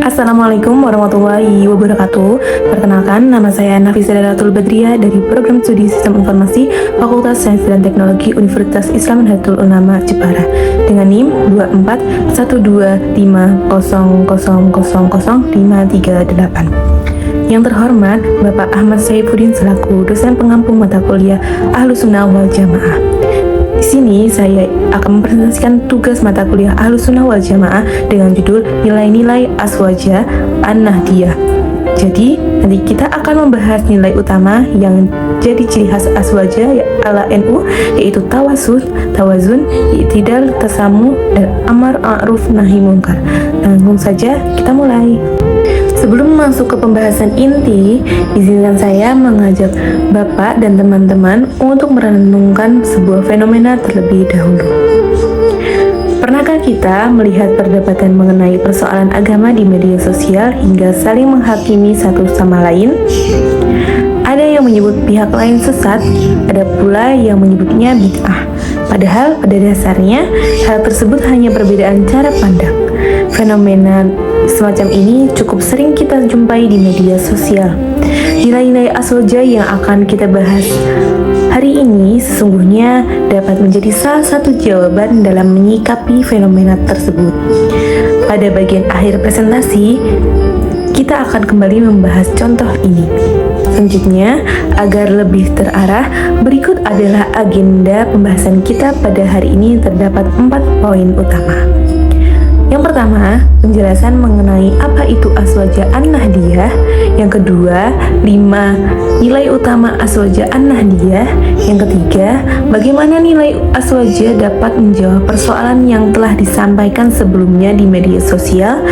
Assalamualaikum warahmatullahi wabarakatuh. Perkenalkan, nama saya Nafisa Dalatul Badriah dari Program Studi Sistem Informasi Fakultas Sains dan Teknologi Universitas Islam Nahdlatul Ulama Jepara dengan NIM 241250000538. Yang terhormat Bapak Ahmad Saifuddin selaku dosen pengampu mata kuliah Ahlussunnah wal Jamaah. Di sini saya akan mempresentasikan tugas mata kuliah Ahlussunnah wal Jamaah dengan judul Nilai-nilai Azwajah An-Nahdiyah. Jadi, nanti kita akan membahas nilai utama yang jadi ciri khas Azwajah ala NU, yaitu tawazun, i'tidal, tasamu, dan amar ma'ruf nahi munkar. Langsung saja kita mulai. Sebelum masuk ke pembahasan inti, izinkan saya mengajak Bapak dan teman-teman untuk merenungkan sebuah fenomena terlebih dahulu. Pernahkah kita melihat perdebatan mengenai persoalan agama di media sosial hingga saling menghakimi satu sama lain? Ada yang menyebut pihak lain sesat, ada pula yang menyebutnya bid'ah. Padahal pada dasarnya hal tersebut hanya perbedaan cara pandang. Fenomena semacam ini cukup sering kita jumpai di media sosial. Nilai-nilai azwajah yang akan kita bahas hari ini sesungguhnya dapat menjadi salah satu jawaban dalam menyikapi fenomena tersebut. Pada bagian akhir presentasi, kita akan kembali membahas contoh ini. Selanjutnya, agar lebih terarah, berikut adalah agenda pembahasan kita pada hari ini. Terdapat 4 poin utama. Yang pertama, penjelasan mengenai apa itu Azwajah An-Nahdiyah. Yang kedua, 5 nilai utama Azwajah An-Nahdiyah. Yang ketiga, bagaimana nilai Azwajah dapat menjawab persoalan yang telah disampaikan sebelumnya di media sosial.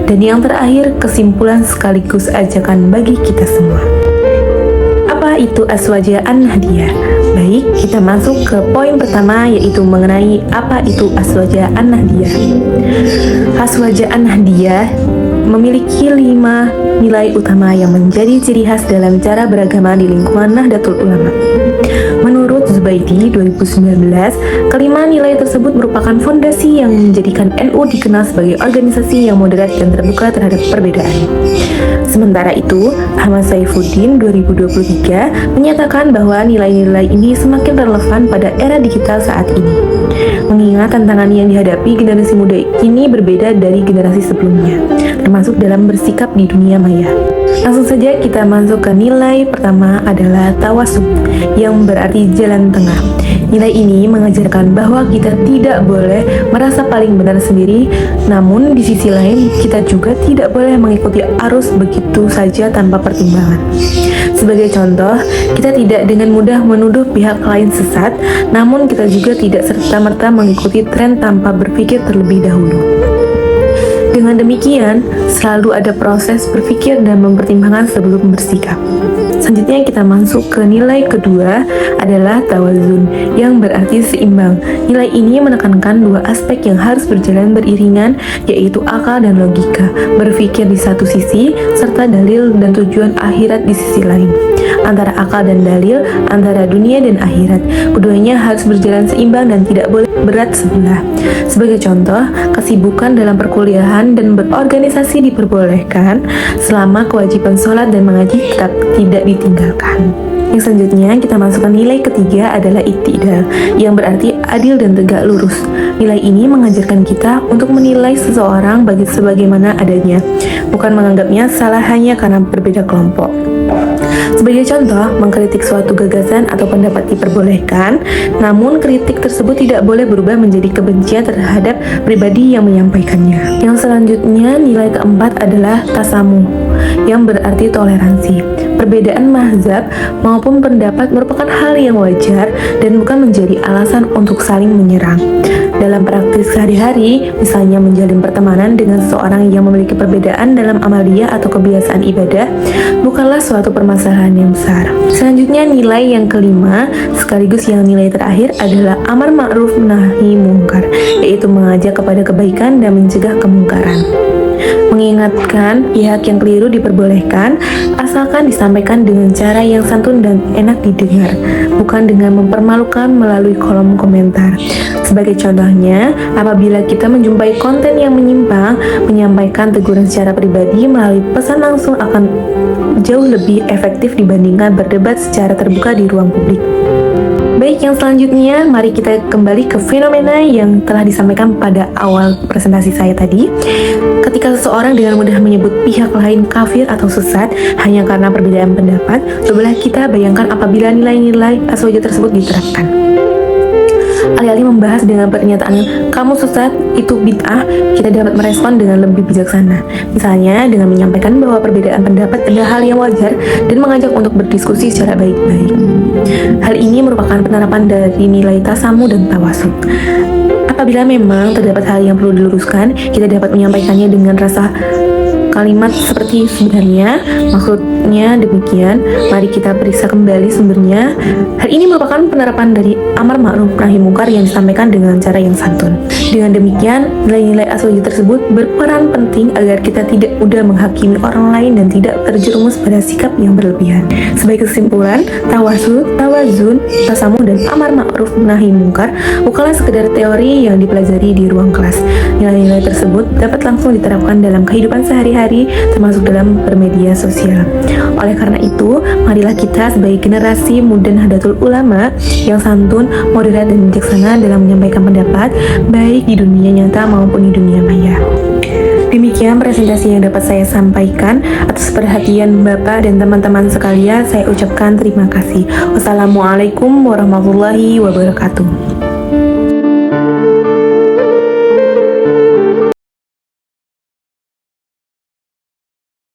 Dan yang terakhir, kesimpulan sekaligus ajakan bagi kita semua. Apa itu Azwajah An-Nahdiyah? Baik, kita masuk ke poin pertama, yaitu mengenai apa itu Azwajah An-Nahdiyah. Azwajah An-Nahdiyah memiliki 5 nilai utama yang menjadi ciri khas dalam cara beragama di lingkungan Nahdlatul Ulama. Menurut Zubaidi 2019, kelima nilai tersebut merupakan fondasi yang menjadikan NU dikenal sebagai organisasi yang moderat dan terbuka terhadap perbedaan. Sementara itu, Ahmad Saifuddin 2023 menyatakan bahwa nilai-nilai ini semakin relevan pada era digital saat ini, mengingat tantangan yang dihadapi generasi muda ini berbeda dari generasi sebelumnya, termasuk dalam bersikap di dunia maya. Langsung saja kita masuk ke nilai pertama adalah tawasud, yang berarti jalan tengah. Nilai ini mengajarkan bahwa kita tidak boleh merasa paling benar sendiri, namun di sisi lain kita juga tidak boleh mengikuti arus begitu saja tanpa pertimbangan. Sebagai contoh, kita tidak dengan mudah menuduh pihak lain sesat, namun kita juga tidak serta-merta mengikuti tren tanpa berpikir terlebih dahulu. Dengan demikian, selalu ada proses berpikir dan mempertimbangkan sebelum bersikap. Selanjutnya kita masuk ke nilai kedua adalah tawazun, yang berarti seimbang. Nilai ini menekankan 2 aspek yang harus berjalan beriringan, yaitu akal dan logika, berpikir di satu sisi, serta dalil dan tujuan akhirat di sisi lain. Antara akal dan dalil, antara dunia dan akhirat, keduanya harus berjalan seimbang dan tidak boleh berat sebelah. Sebagai contoh, kesibukan dalam perkuliahan dan berorganisasi diperbolehkan selama kewajiban sholat dan mengaji tetap tidak ditinggalkan. Yang selanjutnya kita masukkan nilai ketiga adalah i'tidal, yang berarti adil dan tegak lurus. Nilai ini mengajarkan kita untuk menilai seseorang sebagaimana adanya, bukan menganggapnya salah hanya karena berbeda kelompok. Sebagai contoh, mengkritik suatu gagasan atau pendapat diperbolehkan, namun kritik tersebut tidak boleh berubah menjadi kebencian terhadap pribadi yang menyampaikannya. Yang selanjutnya, nilai keempat adalah tasamuh, yang berarti toleransi. Perbedaan mazhab maupun pendapat merupakan hal yang wajar dan bukan menjadi alasan untuk saling menyerang. Dalam praktis sehari-hari, misalnya menjalin pertemanan dengan seseorang yang memiliki perbedaan dalam amalia atau kebiasaan ibadah, bukanlah suatu permasalahan yang besar. Selanjutnya, nilai yang kelima, sekaligus yang nilai terakhir adalah amar ma'ruf nahi munkar, yaitu mengajak kepada kebaikan dan mencegah kemungkaran. Mengingatkan pihak yang keliru diperbolehkan, asalkan disampaikan dengan cara yang santun dan enak didengar, bukan dengan mempermalukan melalui kolom komentar. Sebagai contohnya, apabila kita menjumpai konten yang menyimpang, menyampaikan teguran secara pribadi melalui pesan langsung akan jauh lebih efektif dibandingkan berdebat secara terbuka di ruang publik. Baik, yang selanjutnya mari kita kembali ke fenomena yang telah disampaikan pada awal presentasi saya tadi. Ketika seseorang dengan mudah menyebut pihak lain kafir atau sesat hanya karena perbedaan pendapat, cobalah kita bayangkan apabila nilai-nilai aswaja tersebut diterapkan. Alih-alih membahas dengan pernyataan kamu sesat, itu bid'ah, kita dapat merespon dengan lebih bijaksana. Misalnya dengan menyampaikan bahwa perbedaan pendapat adalah hal yang wajar dan mengajak untuk berdiskusi secara baik-baik. Hal ini merupakan penerapan dari nilai tasamu dan tawasud. Apabila memang terdapat hal yang perlu diluruskan, kita dapat menyampaikannya dengan rasa kalimat seperti sebenarnya, maksudnya demikian, mari kita periksa kembali sumbernya. Hal ini merupakan penerapan dari amar ma'ruf nahi mungkar yang disampaikan dengan cara yang santun. Dengan demikian, nilai-nilai aswaja tersebut berperan penting agar kita tidak mudah menghakimi orang lain dan tidak terjerumus pada sikap yang berlebihan. Sebagai kesimpulan, tawasud, tawazun, tasamu, dan amar ma'ruf nahi mungkar bukanlah sekedar teori yang dipelajari di ruang kelas. Nilai-nilai tersebut dapat langsung diterapkan dalam kehidupan sehari-hari, termasuk dalam bermedia sosial. Oleh karena itu, marilah kita sebagai generasi muda Nahdlatul Ulama yang santun, moderat, dan bijaksana dalam menyampaikan pendapat, baik di dunia nyata maupun di dunia maya. Demikian presentasi yang dapat saya sampaikan. Atas perhatian Bapak dan teman-teman sekalian, saya ucapkan terima kasih. Wassalamualaikum warahmatullahi wabarakatuh.